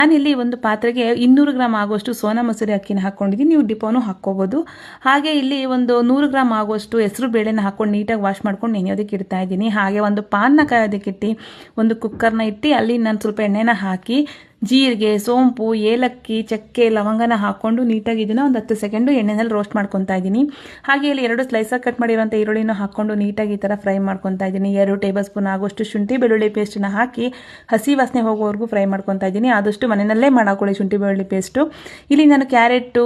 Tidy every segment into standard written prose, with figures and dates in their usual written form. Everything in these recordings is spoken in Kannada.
ನಾನಿಲ್ಲಿ ಒಂದು ಪಾತ್ರೆಗೆ 200 ಗ್ರಾಮ್ ಆಗುವಷ್ಟು ಸೋನಾ ಮಸೂರಿ ಅಕ್ಕಿನ ಹಾಕ್ಕೊಂಡಿದ್ದೀನಿ. ನೀವು ಡಿಪೋನು ಹಾಕ್ಕೋಬೋದು. ಹಾಗೆ ಇಲ್ಲಿ ಒಂದು 100 ಗ್ರಾಮ್ ಆಗುವಷ್ಟು ಹೆಸರು ಬೇಳೆನ ಹಾಕ್ಕೊಂಡು ನೀಟಾಗಿ ವಾಶ್ ಮಾಡ್ಕೊಂಡು ನೆನೆಯೋದಕ್ಕೆ ಇಡ್ತಾ ಇದ್ದೀನಿ. ಹಾಗೆ ಒಂದು ಪಾನ್ನ ಕಾಯೋದಕ್ಕೆ ಇಟ್ಟು ಒಂದು ಕುಕ್ಕರ್ನ ಇಟ್ಟು ಅಲ್ಲಿ ನಾನು ಸ್ವಲ್ಪ ಎಣ್ಣೆನ ಹಾಕಿ ಜೀರಿಗೆ, ಸೋಂಪು, ಏಲಕ್ಕಿ, ಚಕ್ಕೆ, ಲವಂಗನ ಹಾಕ್ಕೊಂಡು ನೀಟಾಗಿ ಇದನ್ನು ಒಂದು 10 ಸೆಕೆಂಡು ಎಣ್ಣೆನಲ್ಲಿ ರೋಸ್ಟ್ ಮಾಡ್ಕೊತಾ ಇದ್ದೀನಿ. ಹಾಗೆ ಇಲ್ಲಿ 2 ಸ್ಲೈಸಾಗಿ ಕಟ್ ಮಾಡಿರೋಂಥ ಈರುಳ್ಳಿನ ಹಾಕ್ಕೊಂಡು ನೀಟಾಗಿ ಈ ಥರ ಫ್ರೈ ಮಾಡ್ಕೊತಾ ಇದ್ದೀನಿ. 2 ಟೇಬಲ್ ಸ್ಪೂನ್ ಆಗುವಷ್ಟು ಶುಂಠಿ ಬೆಳ್ಳುಳ್ಳಿ ಪೇಸ್ಟನ್ನ ಹಾಕಿ ಹಸಿ ವಾಸನೆ ಹೋಗೋವರೆಗೂ ಫ್ರೈ ಮಾಡ್ಕೊತಾ ಇದ್ದೀನಿ. ಆದಷ್ಟು ಮನೆಯಲ್ಲೇ ಮಾಡ್ಕೊಳ್ಳಿ ಶುಂಠಿ ಬೆಳ್ಳುಳ್ಳಿ ಪೇಸ್ಟು. ಇಲ್ಲಿ ನಾನು ಕ್ಯಾರೆಟು,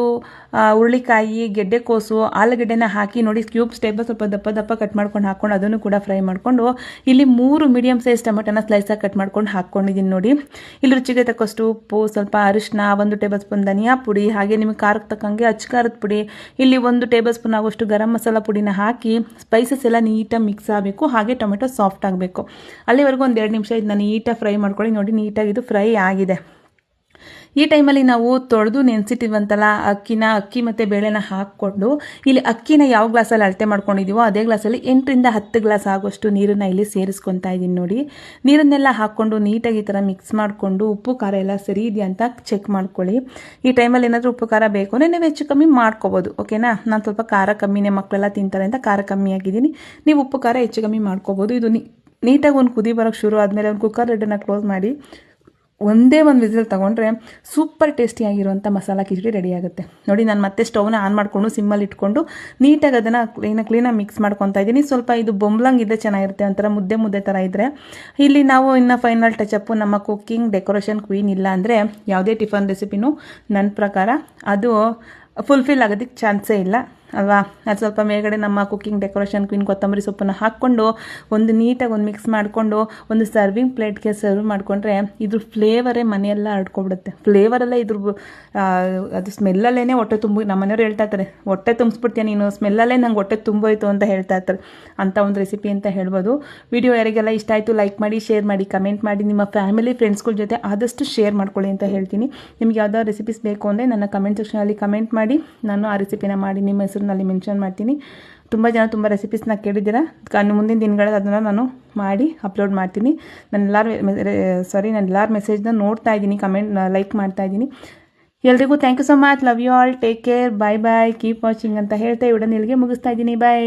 ಹುರುಳಿಕಾಯಿ, ಗೆಡ್ಡೆಕೋಸು, ಆಲೂಗೆಡ್ಡೆನ ಹಾಕಿ ನೋಡಿ ಕ್ಯೂಬ್ಸ್ ಟೇಬಲ್ ಸ್ವಲ್ಪ ದಪ್ಪ ದಪ್ಪ ಕಟ್ ಮಾಡ್ಕೊಂಡು ಹಾಕ್ಕೊಂಡು ಅದನ್ನು ಕೂಡ ಫ್ರೈ ಮಾಡಿಕೊಂಡು ಇಲ್ಲಿ 3 ಮೀಡಿಯಮ್ ಸೈಜ್ ಟೊಮೆಟೊನ ಸ್ಲೈಸಾಗಿ ಕಟ್ ಮಾಡ್ಕೊಂಡು ಹಾಕ್ಕೊಂಡಿದ್ದೀನಿ ನೋಡಿ. ಇಲ್ಲಿ ರುಚಿಗೆ ತಕ್ಕಷ್ಟು ಉಪ್ಪು, ಸ್ವಲ್ಪ ಅರಿಶಿನ, 1 ಟೇಬಲ್ ಸ್ಪೂನ್ ಧನಿಯಾ ಪುಡಿ, ಹಾಗೆ ನಿಮಗೆ ಖಾರಕ್ಕೆ ತಕ್ಕಂಗೆ ಅಚ್ಚ ಖಾರದ ಪುಡಿ, ಇಲ್ಲಿ 1 ಟೇಬಲ್ ಸ್ಪೂನ್ ಆಗುವಷ್ಟು ಗರಂ ಮಸಾಲ ಪುಡಿನ ಹಾಕಿ ಸ್ಪೈಸಸ್ ಎಲ್ಲ ನೀಟಾಗಿ ಮಿಕ್ಸ್ ಆಗಬೇಕು. ಹಾಗೆ ಟೊಮೆಟೊ ಸಾಫ್ಟ್ ಆಗಬೇಕು. ಅಲ್ಲಿವರೆಗೂ ಒಂದು 2 ನಿಮಿಷ ಇದನ್ನ ನೀಟಾಗಿ ಫ್ರೈ ಮಾಡ್ಕೊಳ್ಳಿ. ನೋಡಿ ನೀಟಾಗಿ ಇದು ಫ್ರೈ ಆಗಿದೆ. ಈ ಟೈಮಲ್ಲಿ ನಾವು ತೊಳೆದು ನೆನೆಸಿಟ್ಟಿರುವಂತಲ್ಲ ಅಕ್ಕಿ ಮತ್ತು ಬೇಳೆನ ಹಾಕ್ಕೊಂಡು ಇಲ್ಲಿ ಅಕ್ಕಿನ ಯಾವ ಗ್ಲಾಸಲ್ಲಿ ಅಳತೆ ಮಾಡ್ಕೊಂಡಿದ್ದೀವೋ ಅದೇ ಗ್ಲಾಸಲ್ಲಿ 8 ರಿಂದ 10 ಗ್ಲಾಸ್ ಆಗುವಷ್ಟು ನೀರನ್ನು ಇಲ್ಲಿ ಸೇರಿಸ್ಕೊತಾ ಇದ್ದೀನಿ ನೋಡಿ. ನೀರನ್ನೆಲ್ಲ ಹಾಕ್ಕೊಂಡು ನೀಟಾಗಿ ಈ ಥರ ಮಿಕ್ಸ್ ಮಾಡಿಕೊಂಡು ಉಪ್ಪು ಖಾರ ಎಲ್ಲ ಸರಿ ಇದೆಯಾ ಅಂತ ಚೆಕ್ ಮಾಡ್ಕೊಳ್ಳಿ. ಈ ಟೈಮಲ್ಲಿ ಏನಾದರೂ ಉಪ್ಪು ಖಾರ ಬೇಕು ಅಂದರೆ ನೀವು ಹೆಚ್ಚು ಕಮ್ಮಿ ಮಾಡ್ಕೋಬೋದು. ಓಕೆನಾ? ನಾನು ಸ್ವಲ್ಪ ಖಾರ ಕಮ್ಮಿನೇ, ಮಕ್ಕಳೆಲ್ಲ ತಿಂತಾರೆ ಅಂತ ಖಾರ ಕಮ್ಮಿ ಆಗಿದ್ದೀನಿ. ನೀವು ಉಪ್ಪು ಖಾರ ಹೆಚ್ಚು ಕಮ್ಮಿ ಮಾಡ್ಕೋಬೋದು. ಇದು ನೀಟಾಗಿ ಒಂದು ಕುದಿ ಬರೋಕ್ಕೆ ಶುರು ಆದಮೇಲೆ ಒಂದು ಕುಕ್ಕರ್ ಲಿಡ್ಡನ್ನು ಕ್ಲೋಸ್ ಮಾಡಿ ಒಂದೇ ಒಂದು ವಿಸಿಲ್ ತೊಗೊಂಡ್ರೆ ಸೂಪರ್ ಟೇಸ್ಟಿಯಾಗಿರುವಂಥ ಮಸಾಲ ಕಿಚಡಿ ರೆಡಿ ಆಗುತ್ತೆ ನೋಡಿ. ನಾನು ಮತ್ತೆ ಸ್ಟವ್ನ ಆನ್ ಮಾಡಿಕೊಂಡು ಸಿಮ್ಮಲ್ಲಿ ಇಟ್ಕೊಂಡು ನೀಟಾಗಿ ಅದನ್ನು ಕ್ಲೀನಾಗಿ ಮಿಕ್ಸ್ ಮಾಡ್ಕೊತಾ ಇದ್ದೀನಿ. ಸ್ವಲ್ಪ ಇದು ಬೊಂಬ್ಲಂಗಿದ್ರೆ ಚೆನ್ನಾಗಿರುತ್ತೆ, ಒಂಥರ ಮುದ್ದೆ ಥರ ಇದ್ದರೆ. ಇಲ್ಲಿ ನಾವು ಇನ್ನು ಫೈನಲ್ ಟಚಪ್ಪು, ನಮ್ಮ ಕುಕ್ಕಿಂಗ್ ಡೆಕೋರೇಷನ್ ಕ್ವೀನ್ ಇಲ್ಲ ಅಂದರೆ ಯಾವುದೇ ಟಿಫನ್ ರೆಸಿಪಿನೂ ನನ್ನ ಪ್ರಕಾರ ಅದು ಫುಲ್ಫಿಲ್ ಆಗೋದಕ್ಕೆ ಚಾನ್ಸೇ ಇಲ್ಲ ಅಲ್ವಾ. ಅದು ಸ್ವಲ್ಪ ಮೇಲ್ಗಡೆ ನಮ್ಮ ಕುಕ್ಕಿಂಗ್ ಡೆಕೋರೇಷನ್ ಕ್ವೀನ್ ಕೊತ್ತಂಬರಿ ಸೊಪ್ಪನ್ನು ಹಾಕ್ಕೊಂಡು ಒಂದು ನೀಟಾಗಿ ಒಂದು ಮಿಕ್ಸ್ ಮಾಡಿಕೊಂಡು ಒಂದು ಸರ್ವಿಂಗ್ ಪ್ಲೇಟ್ಗೆ ಸರ್ವ್ ಮಾಡಿಕೊಂಡ್ರೆ ಇದ್ರ ಫ್ಲೇವರೇ ಮನೆಯೆಲ್ಲ ಹರಡ್ಕೊಬಿಡುತ್ತೆ. ಫ್ಲೇವರಲ್ಲೇ ಇದ್ರ ಅದು ಸ್ಮೆಲ್ಲಲ್ಲೇ ಹೊಟ್ಟೆ ನಮ್ಮ ಮನೆಯವ್ರು ಹೇಳ್ತಾ ಇರ್ತಾರೆ, ಹೊಟ್ಟೆ ತುಂಬಿಸ್ಬಿಡ್ತೀಯ ನೀನು, ಸ್ಮೆಲ್ಲಲ್ಲೇ ನಂಗೆ ಹೊಟ್ಟೆ ತುಂಬೋಯ್ತು ಅಂತ ಹೇಳ್ತಾ ಇರ್ತಾರೆ. ಅಂಥ ಒಂದು ರೆಸಿಪಿ ಅಂತ ಹೇಳ್ಬೋದು. ವಿಡಿಯೋ ಯಾರಿಗೆಲ್ಲ ಇಷ್ಟ ಆಯಿತು ಲೈಕ್ ಮಾಡಿ, ಶೇರ್ ಮಾಡಿ, ಕಮೆಂಟ್ ಮಾಡಿ, ನಿಮ್ಮ ಫ್ಯಾಮಿಲಿ ಫ್ರೆಂಡ್ಸ್ಗಳ ಜೊತೆ ಆದಷ್ಟು ಶೇರ್ ಮಾಡ್ಕೊಳ್ಳಿ ಅಂತ ಹೇಳ್ತೀನಿ. ನಿಮ್ಗೆ ಯಾವ್ದಾದ್ರು ರೆಸಿಪೀಸ್ ಬೇಕು ಅಂದರೆ ನನ್ನ ಕಮೆಂಟ್ ಸೆಕ್ಷನಲ್ಲಿ ಕಮೆಂಟ್ ಮಾಡಿ, ನಾನು ಆ ರೆಸಿಪಿನ ಮಾಡಿ ನಿಮ್ಮ ಹೆಸರಿನಲ್ಲಿ ಮೆನ್ಷನ್ ಮಾಡ್ತೀನಿ. ತುಂಬ ಜನ ತುಂಬ ರೆಸಿಪೀಸ್ನ ಕೇಳಿದ್ದೀರಾ. ಮುಂದಿನ ದಿನಗಳಲ್ಲಿ ಅದನ್ನು ನಾನು ಮಾಡಿ ಅಪ್ಲೋಡ್ ಮಾಡ್ತೀನಿ. ನಾನು ಎಲ್ಲರ ಮೆಸೇಜ್ನ ನೋಡ್ತಾ ಇದ್ದೀನಿ, ಕಮೆಂಟ್ ಲೈಕ್ ಮಾಡ್ತಾ ಇದ್ದೀನಿ. ಎಲ್ರಿಗೂ thank you so much. Love you all. Take care. Bye bye. Keep watching ಅಂತ ಹೇಳ್ತಾ ವಿಡಿಯೋನ ಇಲ್ಲಿಗೆ ಮುಗಿಸ್ತಾ ಇದ್ದೀನಿ. ಬಾಯ್.